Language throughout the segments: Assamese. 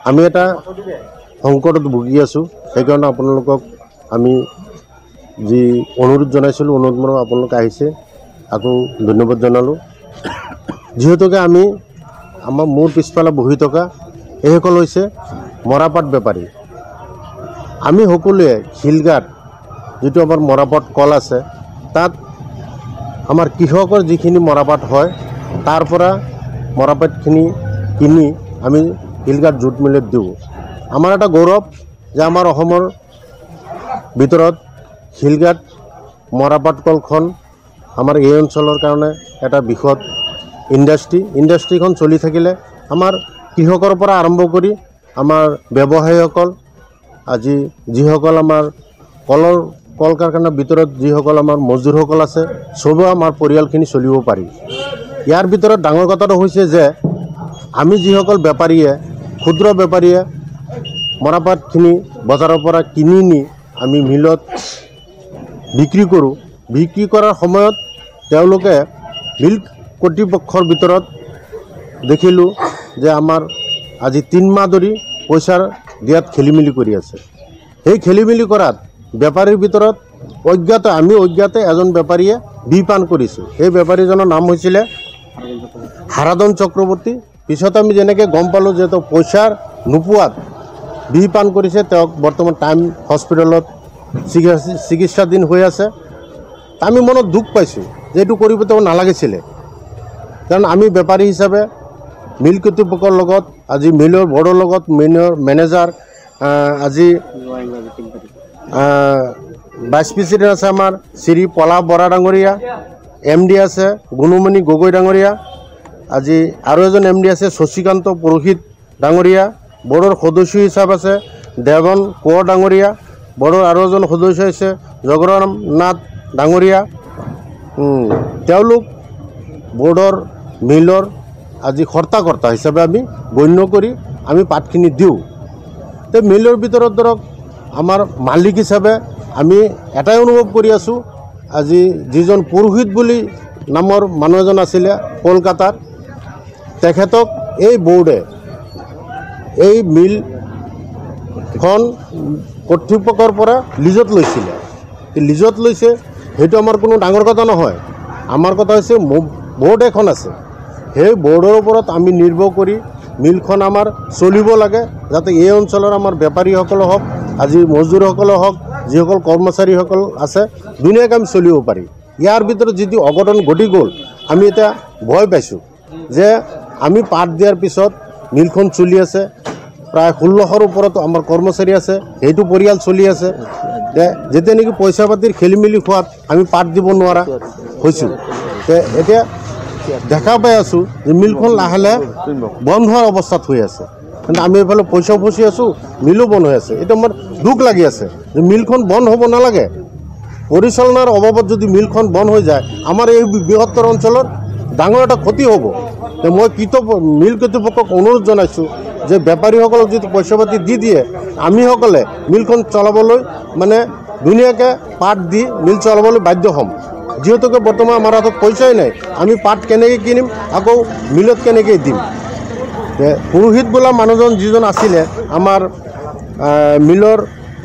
আমি এটা সংকটত ভুগি আছোঁ। সেইকাৰণে আপোনালোকক আমি যি অনুৰোধ জনাইছিলোঁ অনুৰোধ আপোনালোকে আহিছে, আকৌ ধন্যবাদ জনালোঁ। যিহেতুকে আমি আমাৰ মোৰ পিছফালে বহি থকা এইসকল হৈছে মৰাপাট বেপাৰী। আমি সকলোৱে শিলঘাট যিটো আমাৰ মৰাপাট কল আছে, তাত আমাৰ কৃষকৰ যিখিনি মৰাপাট হয় তাৰ পৰা মৰাপাটখিনি কিনি আমি শিলঘাট জুট মিলত দিওঁ। আমাৰ এটা গৌৰৱ যে আমাৰ অসমৰ ভিতৰত শিলঘাট মৰাপাট কলখন আমাৰ এই অঞ্চলৰ কাৰণে এটা বৃহৎ ইণ্ডাষ্ট্ৰীখন চলি থাকিলে আমাৰ কৃষকৰ পৰা আৰম্ভ কৰি আমাৰ ব্যৱসায়ীসকল, আজি যিসকল আমাৰ কল কাৰখানাৰ ভিতৰত যিসকল আমাৰ মজদুৰসকল আছে, চবেই আমাৰ পৰিয়ালখিনি চলিব পাৰি। ইয়াৰ ভিতৰত ডাঙৰ কথাটো হৈছে যে আমি যিসকল বেপাৰীয়ে, ক্ষুদ্ৰ বেপাৰীয়ে মৰাপাটখিনি বজাৰৰ পৰা কিনি নি আমি মিলত বিক্ৰী কৰোঁ। বিক্ৰী কৰাৰ সময়ত তেওঁলোকে মিল কৰ্তৃপক্ষৰ ভিতৰত দেখিলোঁ যে আমাৰ আজি 3 মাহ ধৰি পইচাৰ দিয়াত খেলিমেলি কৰি আছে। সেই খেলিমেলি কৰাত বেপাৰীৰ ভিতৰত আমি অজ্ঞাতে এজন বেপাৰীয়ে বিপান কৰিছোঁ। সেই বেপাৰীজনৰ নাম হৈছিলে হাৰাধন চক্ৰৱৰ্তী। পিছত আমি যেনেকৈ গম পালোঁ যে তেওঁ পইচাৰ নোপোৱাত বিপান কৰিছে, তেওঁক বৰ্তমান টাইম হস্পিটেলত চিকিৎসাধীন হৈ আছে। আমি মনত দুখ পাইছোঁ যে এইটো কৰিব তেওঁ নালাগিছিলে, কাৰণ আমি বেপাৰী হিচাপে মিল কৰ্তৃপক্ষৰ লগত, আজি মিলৰ বৰ্ডৰ লগত, মেনেজাৰ, আজি ভাইচ প্ৰেচিডেণ্ট আছে আমাৰ শ্ৰী পলাশ বৰা ডাঙৰীয়া, MD আছে গুণমণি গগৈ ডাঙৰীয়া, আজি আৰু এজন MD আছে শশীকান্ত পুৰোহিত ডাঙৰীয়া, বৰ্ডৰ সদস্য হিচাপ আছে দেৱন কোঁৱৰ ডাঙৰীয়া, বৰ্ডৰ আৰু এজন সদস্য হৈছে জগৰাম নাথ ডাঙৰীয়া। তেওঁলোক বৰ্ডৰ মিলৰ আজি কৰ্তা হিচাপে আমি গণ্য কৰি আমি পাতখিনি দিওঁ। তো মিলৰ ভিতৰত ধৰক আমাৰ মালিক হিচাপে আমি এটাই অনুভৱ কৰি আছোঁ, আজি যিজন পুৰোহিত বুলি নামৰ মানুহ এজন আছিলে কলকাতাৰ, তেখেতক এই বৰ্ডে এই মিলখন কৰ্তৃপক্ষৰ পৰা লিজত লৈছিলে। লিজত লৈছে সেইটো আমাৰ কোনো ডাঙৰ কথা নহয়। আমাৰ কথা হৈছে বৰ্ড এখন আছে, সেই বৰ্ডৰ ওপৰত আমি নিৰ্ভৰ কৰি মিলখন আমাৰ চলিব লাগে, যাতে এই অঞ্চলৰ আমাৰ বেপাৰীসকলে হওক, আজি মজদুৰসকলে হওক, যিসকল কৰ্মচাৰীসকল আছে, ধুনীয়াকৈ আমি চলিব পাৰি। ইয়াৰ ভিতৰত যিটো অঘটন ঘটি গ'ল, আমি এতিয়া ভয় পাইছোঁ যে আমি পাত দিয়াৰ পিছত মিলখন চলি আছে, প্ৰায় 1600ৰ ওপৰত আমাৰ কৰ্মচাৰী আছে, সেইটো পৰিয়াল চলি আছে। যেতিয়া নেকি পইচা পাতিৰ খেলিমেলি হোৱাত আমি পাত দিব নোৱাৰা হৈছোঁ। এতিয়া দেখা পাই আছোঁ যে মিলখন লাহে লাহে বন্ধ হোৱাৰ অৱস্থাত হৈ আছে, কিন্তু আমি এইফালে পইচাও ফচি আছোঁ, মিলো বন্ধ হৈ আছে। এতিয়া আমাৰ দুখ লাগি আছে যে মিলখন বন্ধ হ'ব নালাগে। পৰিচালনাৰ অভাৱত যদি মিলখন বন্ধ হৈ যায়, আমাৰ এই বৃহত্তৰ অঞ্চলৰ ডাঙৰ এটা ক্ষতি হ'ব। মই মিল কৰ্তৃপক্ষক অনুৰোধ জনাইছোঁ যে বেপাৰীসকলক যদি পইচা পাতি দি দিয়ে, আমিসকলে মিলখন চলাবলৈ মানে ধুনীয়াকৈ পাত দি মিল চলাবলৈ বাধ্য হ'ম। যিহেতুকে বৰ্তমান আমাৰ হাতত পইচাই নাই, আমি পাত কেনেকৈ কিনিম, আকৌ মিলত কেনেকৈ দিম। পুৰোহিত বোলা মানুহজন যিজন আছিলে আমাৰ মিলৰ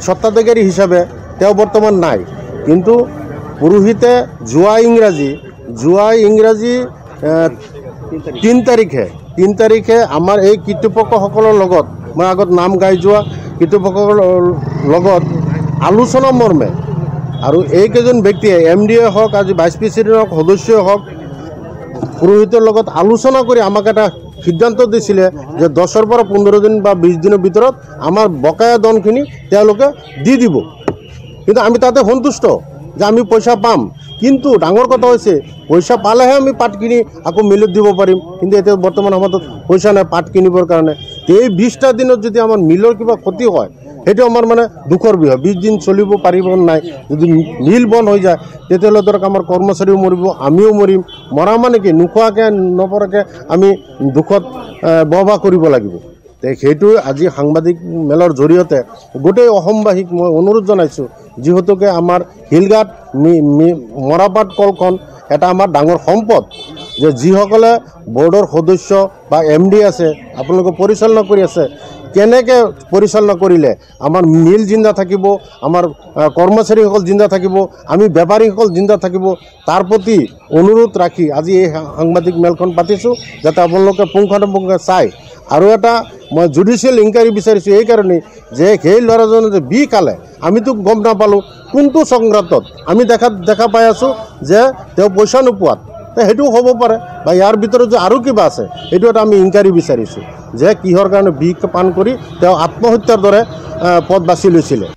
স্বত্বাধিকাৰী হিচাপে, তেওঁ বৰ্তমান নাই। কিন্তু পুৰোহিতে যোৱা ইংৰাজী 3 তাৰিখে আমাৰ এই কৰ্তৃপক্ষসকলৰ লগত, মই আগত নাম গাই যোৱা কৰ্তৃপক্ষসকলৰ লগত আলোচনা মৰ্মে, আৰু এইকেইজন ব্যক্তিয়ে MDয়ে হওক, আজি ভাইচ প্ৰেচিডেণ্ট হওক, সদস্যই হওক, পুৰোহিতৰ লগত আলোচনা কৰি আমাক এটা সিদ্ধান্ত দিছিলে যে 10ৰ পৰা 15 দিন বা 20 দিনৰ ভিতৰত আমাৰ বকায়া ধনখিনি তেওঁলোকে দি দিব। কিন্তু আমি তাতে সন্তুষ্ট যে আমি পইচা পাম, কিন্তু ডাঙৰ কথা হৈছে পইচা পালেহে আমি পাত কিনি আকৌ মিলত দিব পাৰিম। কিন্তু এতিয়া বৰ্তমান সময়ত পইচা নাই পাত কিনিবৰ কাৰণে। এই 20টা দিনত যদি আমাৰ মিলৰ কিবা ক্ষতি হয়, সেইটো আমাৰ মানে দুখৰ বিষয়। 20 দিন চলিব পাৰিব নাই, যদি মিল বন্ধ হৈ যায় তেতিয়াহ'লে ধৰক আমাৰ কৰ্মচাৰীও মৰিব, আমিও মৰিম। মৰা মানে কি, নোখোৱাকৈ নপৰাকৈ আমি দুখত বহবাহ কৰিব লাগিব। সেইটো আজি সাংবাদিক মেলৰ জৰিয়তে গোটেই অসমবাসীক মই অনুৰোধ জনাইছোঁ, যিহেতুকে আমাৰ শিলঘাট মৰাপাট কলখন এটা আমাৰ ডাঙৰ সম্পদ, যে যিসকলে বৰ্ডৰ সদস্য বা MD আছে, আপোনালোকে পৰিচালনা কৰি আছে, কেনেকৈ পৰিচালনা কৰিলে আমাৰ মিল জিন্দা থাকিব, আমাৰ কৰ্মচাৰীসকল জিন্দা থাকিব, আমি বেপাৰীসকল জিন্দা থাকিব, তাৰ প্ৰতি অনুৰোধ ৰাখি আজি এই সাংবাদিক মেলখন পাতিছোঁ, যাতে আপোনালোকে পুংখানুপুংখে চাই। আৰু এটা মই জুডিচিয়েল ইনকুৱাৰী বিচাৰিছোঁ এইকাৰণেই যে সেই ল'ৰাজনে যে বি খালে আমিতো গম নাপালোঁ, কোনটো সংক্ৰান্তত আমি দেখা পাই আছোঁ যে তেওঁ পইচা নোপোৱাত, সেইটোও হ'ব পাৰে বা ইয়াৰ ভিতৰত যে আৰু কিবা আছে সেইটো এটা আমি ইনকুৱাৰী বিচাৰিছোঁ যে কিহৰ কাৰণে বিষ পান কৰি তেওঁ আত্মহত্যাৰ দৰে পথ বাছি লৈছিলে।